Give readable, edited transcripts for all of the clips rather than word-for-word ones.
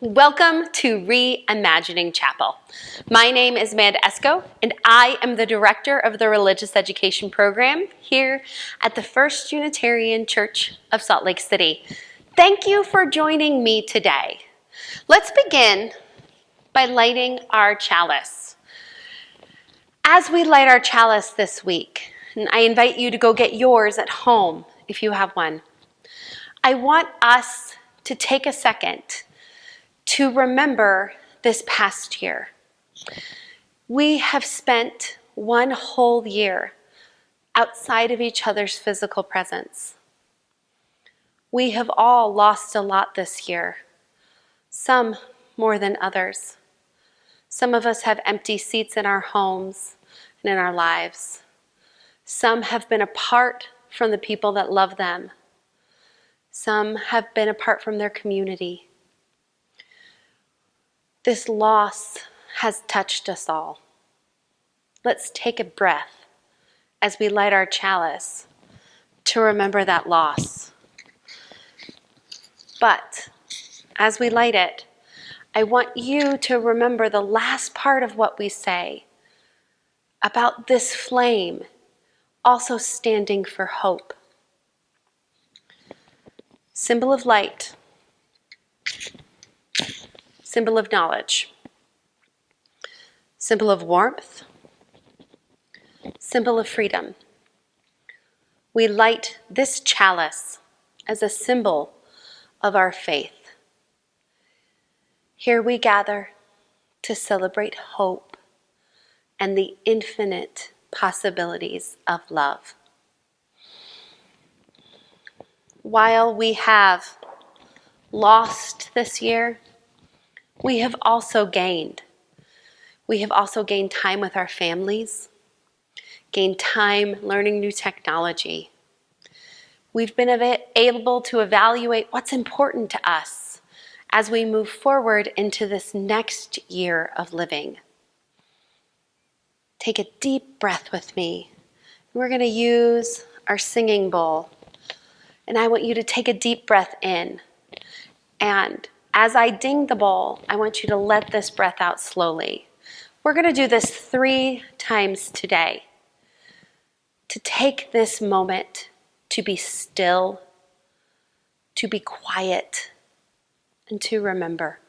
Welcome to Reimagining Chapel. My name is Amanda Esco, and I am the director of the Religious Education Program here at the First Unitarian Church of Salt Lake City. Thank you for joining me today. Let's begin by lighting our chalice. As we light our chalice this week, and I invite you to go get yours at home if you have one, I want us to take a second to remember this past year. We have spent one whole year outside of each other's physical presence. We have all lost a lot this year, some more than others. Some of us have empty seats in our homes and in our lives. Some have been apart from the people that love them. Some have been apart from their community. This loss has touched us all. Let's take a breath as we light our chalice to remember that loss. But as we light it, I want you to remember the last part of what we say about this flame also standing for hope. Symbol of light. Symbol of knowledge, symbol of warmth, symbol of freedom. We light this chalice as a symbol of our faith. Here we gather to celebrate hope and the infinite possibilities of love. While we have lost this year, we have also gained. We have also gained time with our families, gained time learning new technology. We've been able to evaluate what's important to us as we move forward into this next year of living. Take a deep breath with me. We're going to use our singing bowl. And I want you to take a deep breath in. And as I ding the bowl, I want you to let this breath out slowly. We're going to do this 3 times today. To take this moment to be still, to be quiet, and to remember.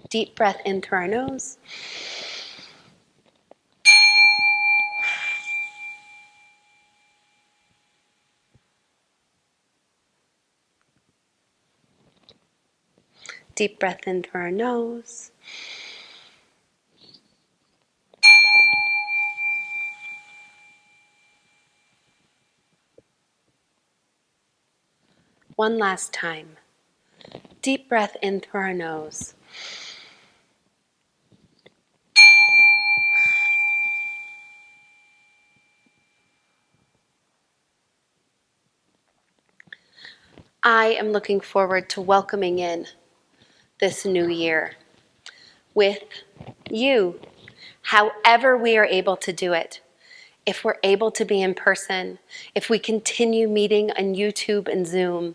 Deep breath in through our nose. Deep breath in through our nose. One last time. Deep breath in through our nose. I am looking forward to welcoming in this new year with you, however we are able to do it. If we're able to be in person, if we continue meeting on YouTube and Zoom,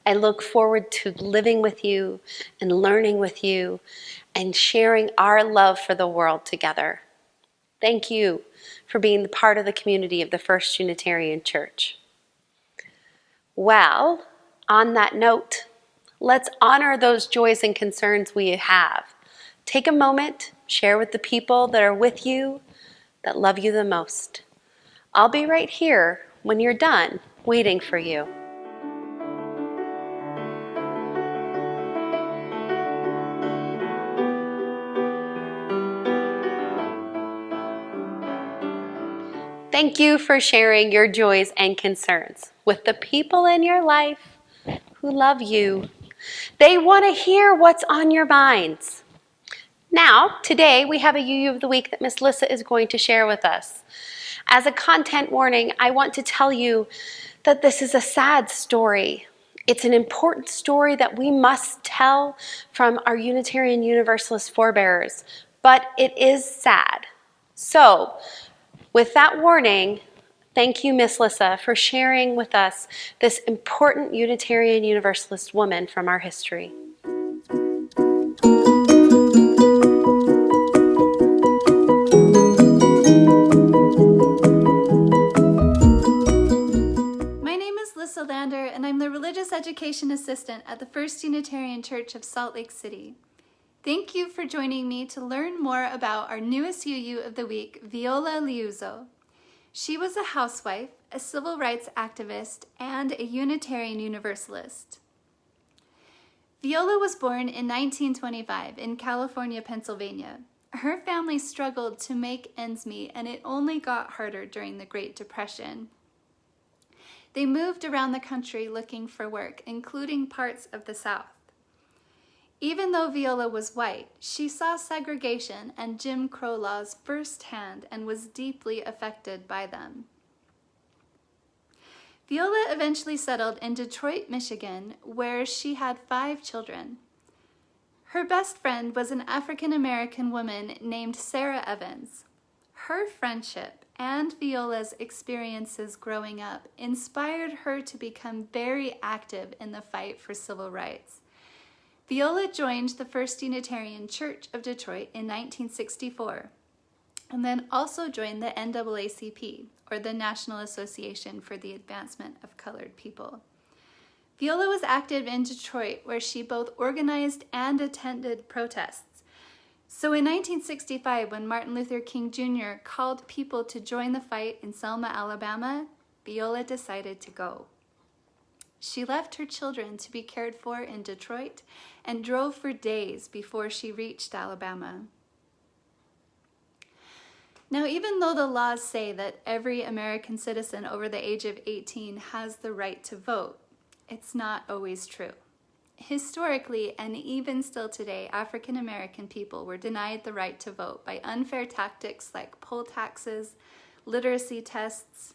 I look forward to living with you and learning with you and sharing our love for the world together. Thank you for being part of the community of the First Unitarian Church. Well, on that note, let's honor those joys and concerns we have. Take a moment, share with the people that are with you, that love you the most. I'll be right here when you're done, waiting for you. Thank you for sharing your joys and concerns with the people in your life who love you. They want to hear what's on your minds. Now, today we have a UU of the Week that Miss Lissa is going to share with us. As a content warning, I want to tell you that this is a sad story. It's an important story that we must tell from our Unitarian Universalist forebears, but it is sad. So, with that warning, thank you, Miss Lissa, for sharing with us this important Unitarian Universalist woman from our history. Education Assistant at the First Unitarian Church of Salt Lake City. Thank you for joining me to learn more about our newest UU of the week, Viola Liuzzo. She was a housewife, a civil rights activist, and a Unitarian Universalist. Viola was born in 1925 in California, Pennsylvania. Her family struggled to make ends meet, and it only got harder during the Great Depression. They moved around the country looking for work, including parts of the South. Even though Viola was white, she saw segregation and Jim Crow laws firsthand and was deeply affected by them. Viola eventually settled in Detroit, Michigan, where she had 5 children. Her best friend was an African-American woman named Sarah Evans. Her friendship and Viola's experiences growing up inspired her to become very active in the fight for civil rights. Viola joined the First Unitarian Church of Detroit in 1964, and then also joined the NAACP, or the National Association for the Advancement of Colored People. Viola was active in Detroit, where she both organized and attended protests. So in 1965, when Martin Luther King Jr. called people to join the fight in Selma, Alabama, Viola decided to go. She left her children to be cared for in Detroit and drove for days before she reached Alabama. Now, even though the laws say that every American citizen over the age of 18 has the right to vote, it's not always true. Historically, and even still today, African American people were denied the right to vote by unfair tactics like poll taxes, literacy tests,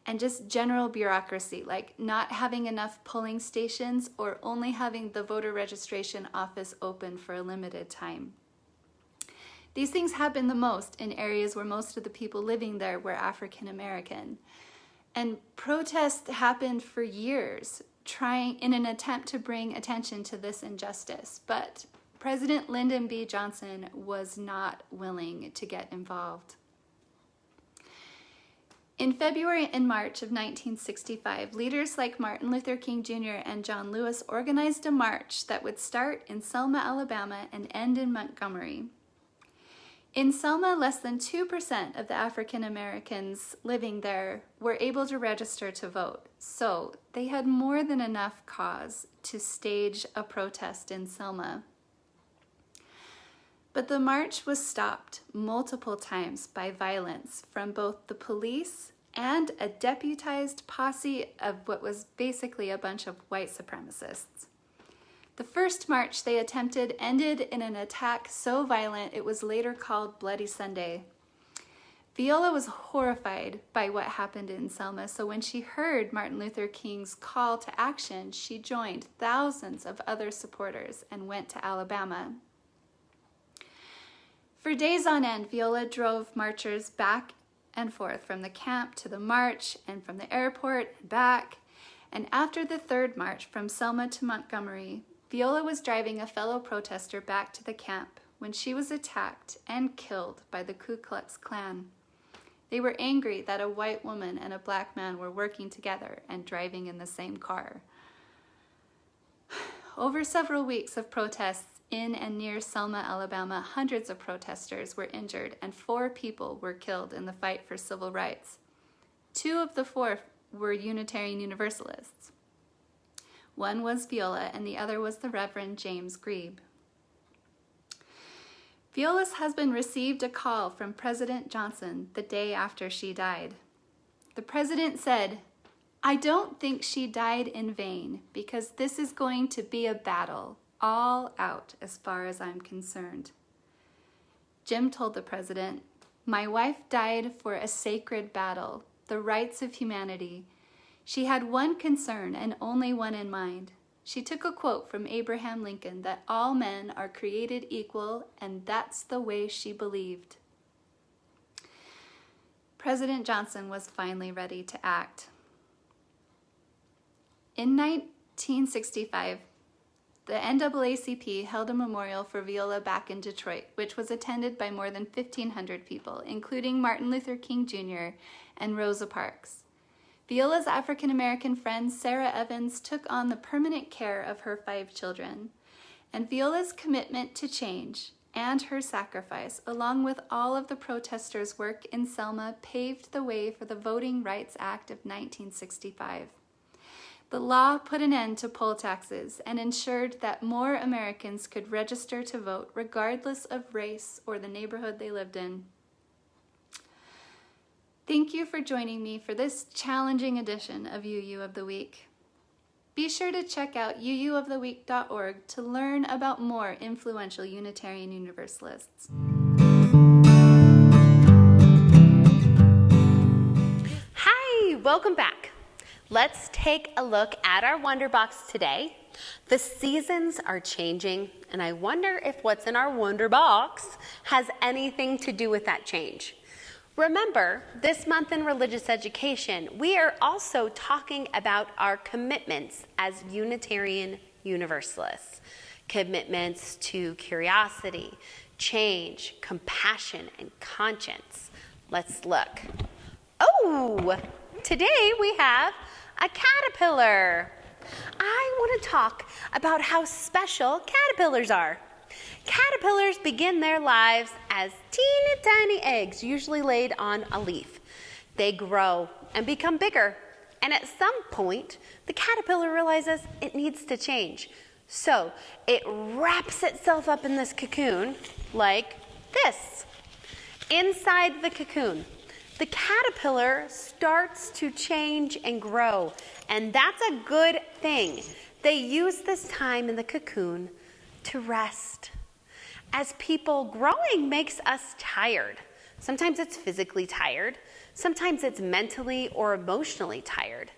and just general bureaucracy, like not having enough polling stations or only having the voter registration office open for a limited time. These things happen the most in areas where most of the people living there were African American. And protests happened for years, trying in an attempt to bring attention to this injustice. But President Lyndon B. Johnson was not willing to get involved. In February and March of 1965, leaders like Martin Luther King Jr. and John Lewis organized a march that would start in Selma, Alabama and end in Montgomery. In Selma, less than 2% of the African Americans living there were able to register to vote, so they had more than enough cause to stage a protest in Selma. But the march was stopped multiple times by violence from both the police and a deputized posse of what was basically a bunch of white supremacists. The first march they attempted ended in an attack so violent it was later called Bloody Sunday. Viola was horrified by what happened in Selma, so when she heard Martin Luther King's call to action, she joined thousands of other supporters and went to Alabama. For days on end, Viola drove marchers back and forth from the camp to the march and from the airport and back. And after the third march from Selma to Montgomery, Viola was driving a fellow protester back to the camp when she was attacked and killed by the Ku Klux Klan. They were angry that a white woman and a black man were working together and driving in the same car. Over several weeks of protests in and near Selma, Alabama, hundreds of protesters were injured and 4 people were killed in the fight for civil rights. 2 of the 4 were Unitarian Universalists. One was Viola and the other was the Reverend James Grebe. Viola's husband received a call from President Johnson the day after she died. The president said, "I don't think she died in vain because this is going to be a battle, all out as far as I'm concerned." Jim told the president, "My wife died for a sacred battle, the rights of humanity. She had one concern and only one in mind. She took a quote from Abraham Lincoln that all men are created equal, and that's the way she believed." President Johnson was finally ready to act. In 1965, the NAACP held a memorial for Viola back in Detroit, which was attended by more than 1,500 people, including Martin Luther King Jr. and Rosa Parks. Viola's African American friend Sarah Evans took on the permanent care of her 5 children, and Viola's commitment to change and her sacrifice, along with all of the protesters' work in Selma, paved the way for the Voting Rights Act of 1965. The law put an end to poll taxes and ensured that more Americans could register to vote regardless of race or the neighborhood they lived in. Thank you for joining me for this challenging edition of UU of the Week. Be sure to check out uuoftheweek.org to learn about more influential Unitarian Universalists. Hi, welcome back. Let's take a look at our Wonder Box today. The seasons are changing, and I wonder if what's in our Wonder Box has anything to do with that change. Remember, this month in religious education, we are also talking about our commitments as Unitarian Universalists. Commitments to curiosity, change, compassion, and conscience. Let's look. Oh, today we have a caterpillar. I want to talk about how special caterpillars are. Caterpillars begin their lives as teeny tiny eggs, usually laid on a leaf. They grow and become bigger, and at some point, the caterpillar realizes it needs to change. So it wraps itself up in this cocoon like this. Inside the cocoon, the caterpillar starts to change and grow, and that's a good thing. They use this time in the cocoon to rest. As people, growing makes us tired. Sometimes it's physically tired. Sometimes it's mentally or emotionally tired.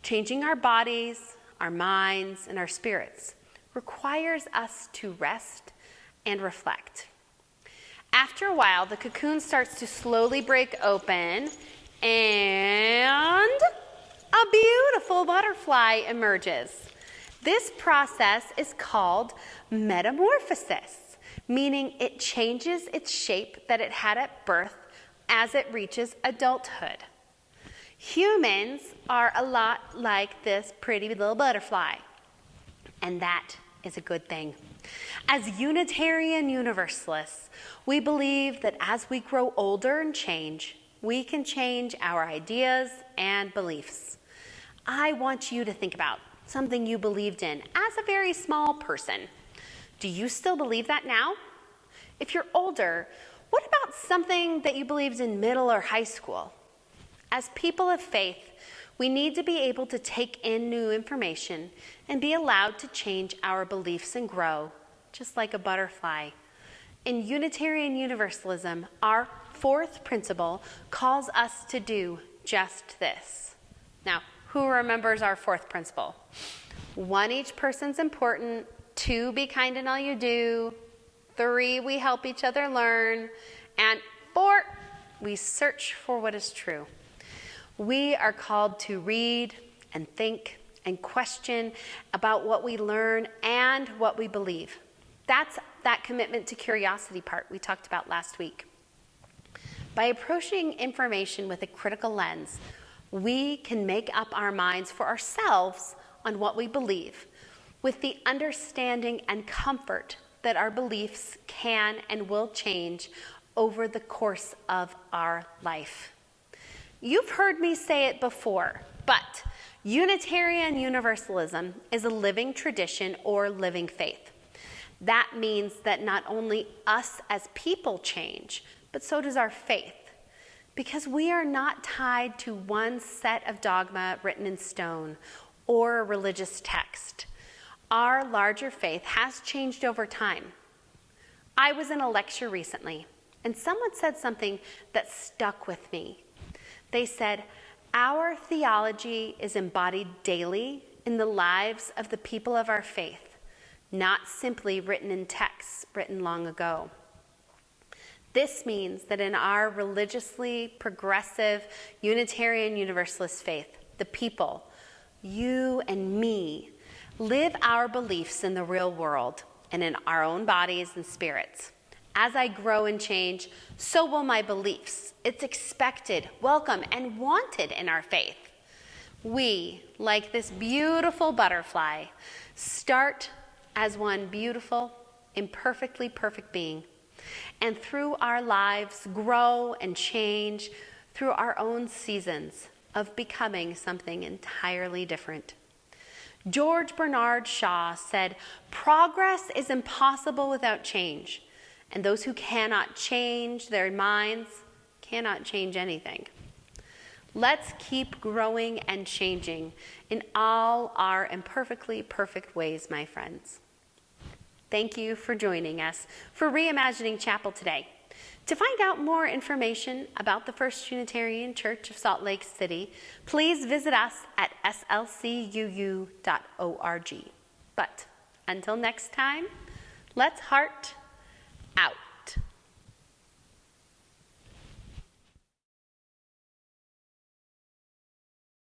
Changing our bodies, our minds, and our spirits requires us to rest and reflect. After a while, the cocoon starts to slowly break open, and a beautiful butterfly emerges. This process is called metamorphosis, meaning it changes its shape that it had at birth as it reaches adulthood. Humans are a lot like this pretty little butterfly, and that is a good thing. As Unitarian Universalists, we believe that as we grow older and change, we can change our ideas and beliefs. I want you to think about something you believed in as a very small person. Do you still believe that now? If you're older, what about something that you believed in middle or high school? As people of faith, we need to be able to take in new information and be allowed to change our beliefs and grow, just like a butterfly. In Unitarian Universalism, our 4th principle calls us to do just this. Now, who remembers our 4th principle? 1, each person's important. 2, be kind in all you do. 3, we help each other learn. And 4, we search for what is true. We are called to read and think and question about what we learn and what we believe. That's that commitment to curiosity part we talked about last week. By approaching information with a critical lens, we can make up our minds for ourselves on what we believe, with the understanding and comfort that our beliefs can and will change over the course of our life. You've heard me say it before, but Unitarian Universalism is a living tradition or living faith. That means that not only us as people change, but so does our faith, because we are not tied to one set of dogma written in stone or a religious text. Our larger faith has changed over time. I was in a lecture recently, and someone said something that stuck with me. They said, our theology is embodied daily in the lives of the people of our faith, not simply written in texts written long ago. This means that in our religiously progressive Unitarian Universalist faith, the people, you and me, live our beliefs in the real world and in our own bodies and spirits. As I grow and change, so will my beliefs. It's expected, welcome, and wanted in our faith. We, like this beautiful butterfly, start as one beautiful, imperfectly perfect being, and through our lives grow and change through our own seasons of becoming something entirely different. George Bernard Shaw said, "Progress is impossible without change, and those who cannot change their minds cannot change anything." Let's keep growing and changing in all our imperfectly perfect ways, my friends. Thank you for joining us for Reimagining Chapel today. To find out more information about the First Unitarian Church of Salt Lake City, please visit us at slcuu.org. But until next time, let's heart out.